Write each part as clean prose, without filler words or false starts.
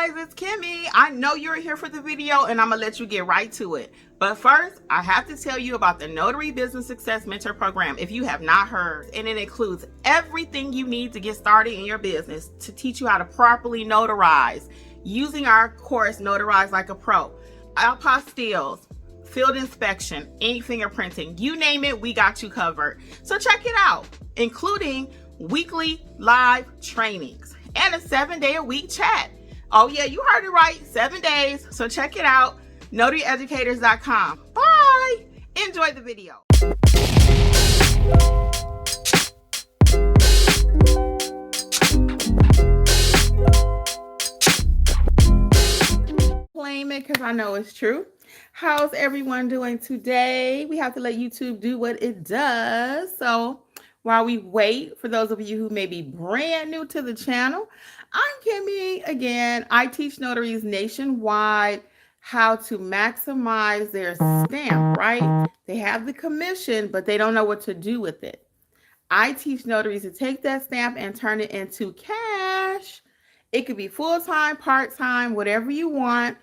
guys, it's Kimmi. I know you're here for the video and I'm gonna let you get right to it. But first, I have to tell you about the Notary Business Success Mentor Program if you have not heard. And it includes everything you need to get started in your business to teach you how to properly notarize using our course, Notarize Like a Pro. Apostilles, field inspection, ink fingerprinting, you name it, we got you covered. So check it out, including weekly live trainings and a 7-day-a-week chat. Oh yeah, you heard it right, 7 days. So check it out, notaryeducators.com. Bye. Enjoy the video. Claim it because I know it's true. How's everyone doing today? We have to let YouTube do what it does. So while we wait, for those of you who may be brand new to the channel, I'm Kimmi again. I teach notaries nationwide how to maximize their stamp, right? They have the commission, but they don't know what to do with it. I teach notaries to take that stamp and turn it into cash. It could be full-time, part-time, whatever you want,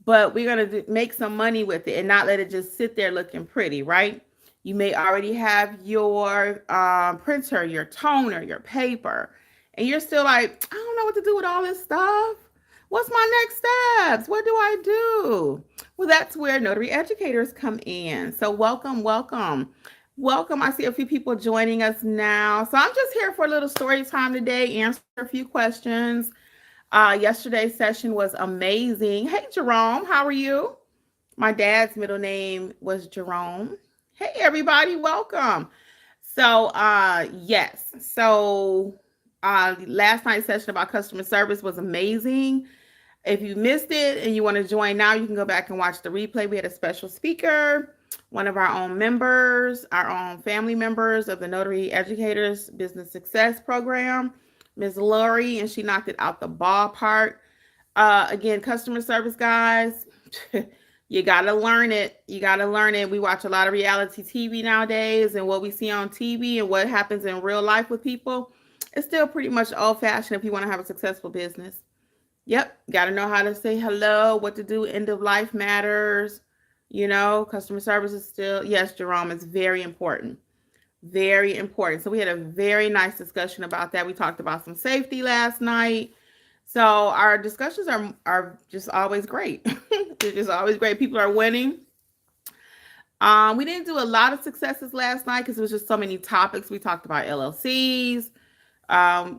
but we're going to make some money with it and not let it just sit there looking pretty, right? You may already have your printer, your toner, your paper, and you're still like, I don't know what to do with all this stuff. What's my next steps? What do I do? Well, that's where notary educators come in. So welcome, welcome. Welcome. I see a few people joining us now. So I'm just here for a little story time today, answer a few questions. Yesterday's session was amazing. Hey, Jerome, how are you? My dad's middle name was Jerome. Hey, everybody, welcome. So, yes. So, last night's session about customer service was amazing. If you missed it and you want to join now, you can go back and watch the replay. We had a special speaker, one of our own members, our own family members of the Notary Educators Business Success Program, Ms. Lori, and she knocked it out the ballpark. Again, customer service, guys, you got to learn it. You got to learn it. We watch a lot of reality TV nowadays, and what we see on TV and what happens in real life with people, it's still pretty much old-fashioned if you want to have a successful business. Yep, got to know how to say hello, what to do, end of life matters. You know, customer service is still, yes, Jerome, it's very important. Very important. So we had a very nice discussion about that. We talked about some safety last night. So our discussions are just always great. They're just always great. People are winning. We didn't do a lot of successes last night because it was just so many topics. We talked about LLCs.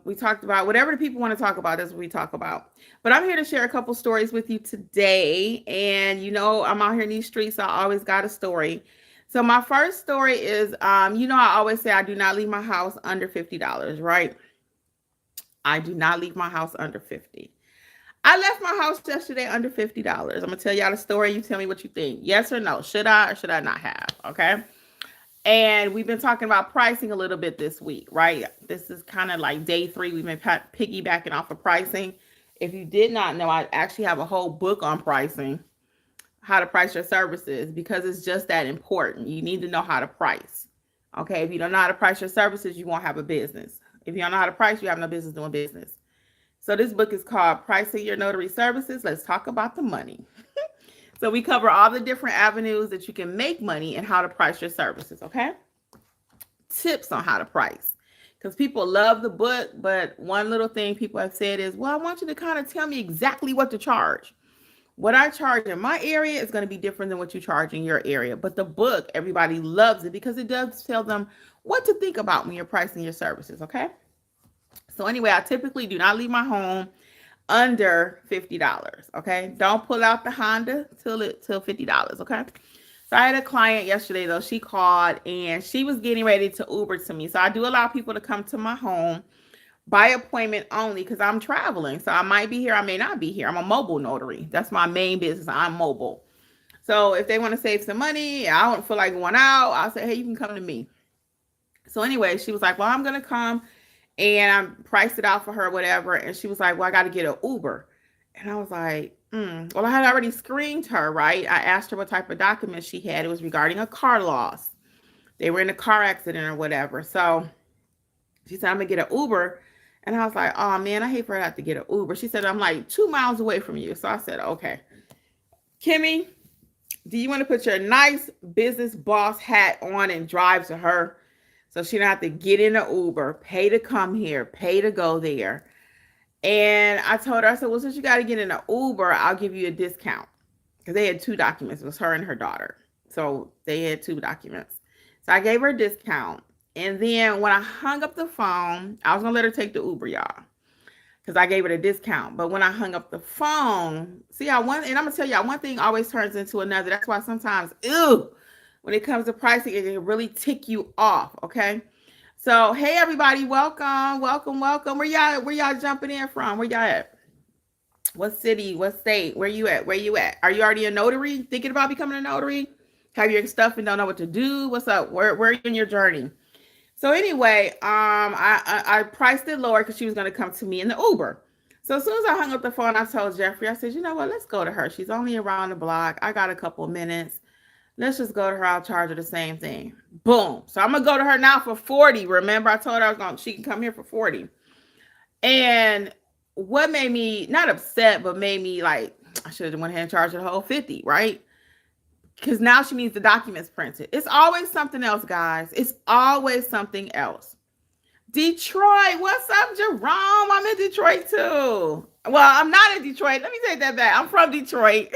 We talked about whatever the people want to talk about. That's what we talk about. But I'm here to share a couple stories with you today. And you know, I'm out here in these streets, so I always got a story. So my first story is, you know, I always say I do not leave my house under $50, right? I do not leave my house under $50. I left my house yesterday under $50. I'm going to tell y'all the story. You tell me what you think. Yes or no? Should I or should I not have? Okay. And we've been talking about pricing a little bit this week, right? This is kind of like day 3. We've been piggybacking off of pricing. If you did not know, I actually have a whole book on pricing, how to price your services, because it's just that important. You need to know how to price. Okay. If you don't know how to price your services, you won't have a business. If you don't know how to price, you have no business doing business. So this book is called Pricing Your Notary Services. Let's talk about the money. So we cover all the different avenues that you can make money and how to price your services. Okay. Tips on how to price, because people love the book. But one little thing people have said is, well, I want you to kind of tell me exactly what to charge. What I charge in my area is going to be different than what you charge in your area. But the book, everybody loves it because it does tell them what to think about when you're pricing your services. Okay. So anyway, I typically do not leave my home under $50. Okay. Don't pull out the Honda till $50. Okay. So I had a client yesterday, though. She called and she was getting ready to Uber to me. So I do allow people to come to my home by appointment only because I'm traveling. So I might be here, I may not be here. I'm a mobile notary. That's my main business. I'm mobile. So if they want to save some money, I don't feel like going out, I'll say, hey, you can come to me. So anyway, she was like, well, I'm going to come, and I priced it out for her, whatever. And she was like, well, I got to get an Uber. And I was like, well, I had already screened her, right? I asked her what type of documents she had. It was regarding a car loss. They were in a car accident or whatever. So she said, I'm going to get an Uber. And I was like, oh man, I hate for her to have to get an Uber. She said, I'm like 2 miles away from you. So I said, okay. Kimmi, do you want to put your nice business boss hat on and drive to her so she don't have to get in an Uber, pay to come here, pay to go there? And I told her, I said, well, since you got to get in an Uber, I'll give you a discount. Because they had 2 documents. It was her and her daughter. So they had 2 documents. So I gave her a discount. And then when I hung up the phone, I was going to let her take the Uber, y'all, because I gave her a discount. But when I hung up the phone, see, and I'm going to tell y'all, one thing always turns into another. That's why sometimes, when it comes to pricing, it can really tick you off, okay? So, hey, everybody, welcome. Where y'all jumping in from? Where y'all at? What city? What state? Where you at? Are you already a notary? Thinking about becoming a notary? Have your stuff and don't know what to do? What's up? Where are you in your journey? So anyway, I priced it lower because she was going to come to me in the Uber. So as soon as I hung up the phone, I told Jeffrey, I said, you know what? Let's go to her. She's only around the block. I got a couple of minutes. Let's just go to her. I'll charge her the same thing. Boom. So I'm going to go to her now for 40. Remember, I told her she can come here for 40. And what made me not upset, but made me like, I should have went ahead and charged her the whole 50, right? Because now she needs the documents printed. It's always something else, guys. It's always something else. Detroit, what's up, Jerome? I'm in Detroit too. Well, I'm not in Detroit. Let me take that back. I'm from Detroit.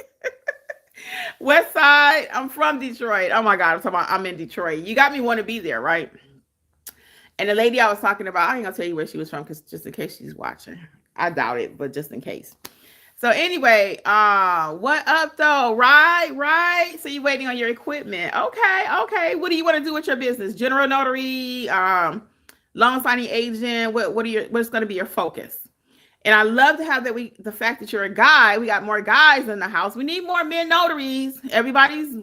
West Side. I'm from Detroit. Oh my God, I'm in Detroit. You got me want to be there, right? And the lady I was talking about, I ain't gonna tell you where she was from, because just in case she's watching. I doubt it, but just in case. So anyway, what up though? Right. So you waiting on your equipment. Okay. What do you want to do with your business? General notary, loan signing agent. What's going to be your focus? And I love to have the fact that you're a guy. We got more guys in the house. We need more men notaries. Everybody's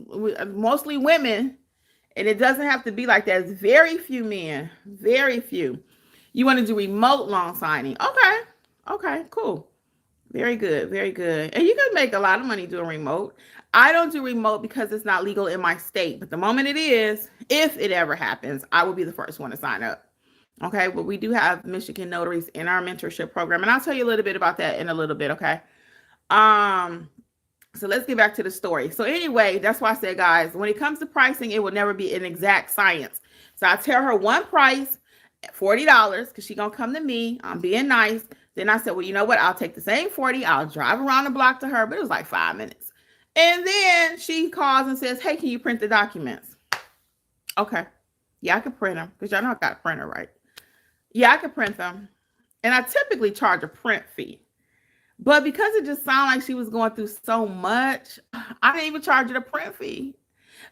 mostly women. And it doesn't have to be like that. It's very few men, very few. You want to do remote loan signing. Okay, cool. Very good. And you can make a lot of money doing remote. I don't do remote because it's not legal in my state. But the moment it is, if it ever happens, I will be the first one to sign up. Okay, but we do have Michigan notaries in our mentorship program. And I'll tell you a little bit about that in a little bit, okay? So let's get back to the story. So anyway, that's why I said, guys, when it comes to pricing, it will never be an exact science. So I tell her one price, $40, because she's going to come to me. I'm being nice. Then I said, well, you know what? I'll take the same 40. I'll drive around the block to her, but it was like 5 minutes. And then she calls and says, hey, can you print the documents? Okay. Yeah, I can print them, because y'all know I got a printer, right? Yeah, I can print them. And I typically charge a print fee. But because it just sounded like she was going through so much, I didn't even charge her the print fee.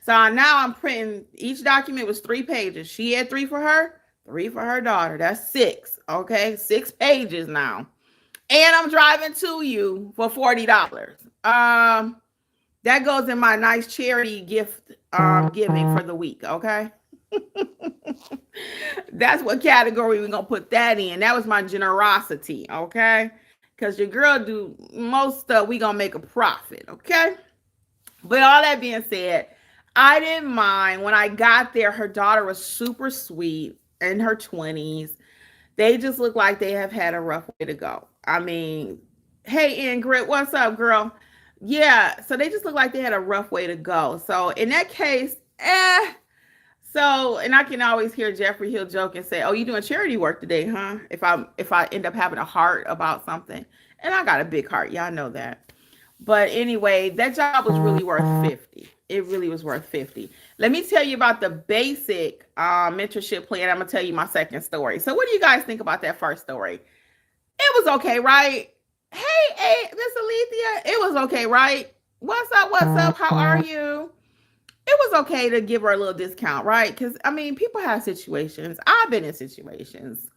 So now I'm printing, each document was 3 pages. She had 3 for her, 3 for her daughter. That's 6. Okay, 6 pages now. And I'm driving to you for $40. That goes in my nice charity gift giving for the week. Okay. That's what category we're gonna put that in. That was my generosity. Okay. Because your girl do most stuff, we gonna make a profit, okay? But all that being said, I didn't mind. When I got there, her daughter was super sweet, in her 20s. They just look like they have had a rough way to go. I mean, hey, Ingrid, what's up, girl? Yeah, so they just look like they had a rough way to go. So in that case, So, and I can always hear Jeffrey, he'll joke and say, oh, you doing charity work today, huh? If I end up having a heart about something. And I got a big heart. Y'all know that. But anyway, that job was really worth 50. It really was worth 50. Let me tell you about the basic mentorship plan. I'm going to tell you my second story. So what do you guys think about that first story? It was okay, right? Hey, Miss Alethea, it was okay, right? What's up? How are you? It was okay to give her a little discount, right? Because, I mean, people have situations. I've been in situations.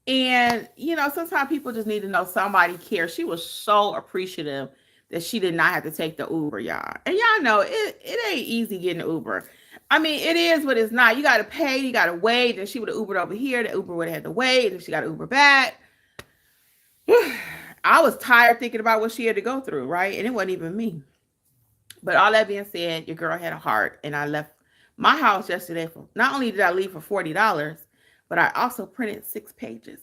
And, sometimes people just need to know somebody cares. She was so appreciative that she did not have to take the Uber, y'all. And y'all know it ain't easy getting an Uber. I mean, it is, but it's not. You got to pay. You got to wait. And she would have Ubered over here. The Uber would have had to wait. And she got to Uber back. I was tired thinking about what she had to go through, right? And it wasn't even me. But all that being said, your girl had a heart, and I left my house yesterday. Not only did I leave for $40, but I also printed 6 pages.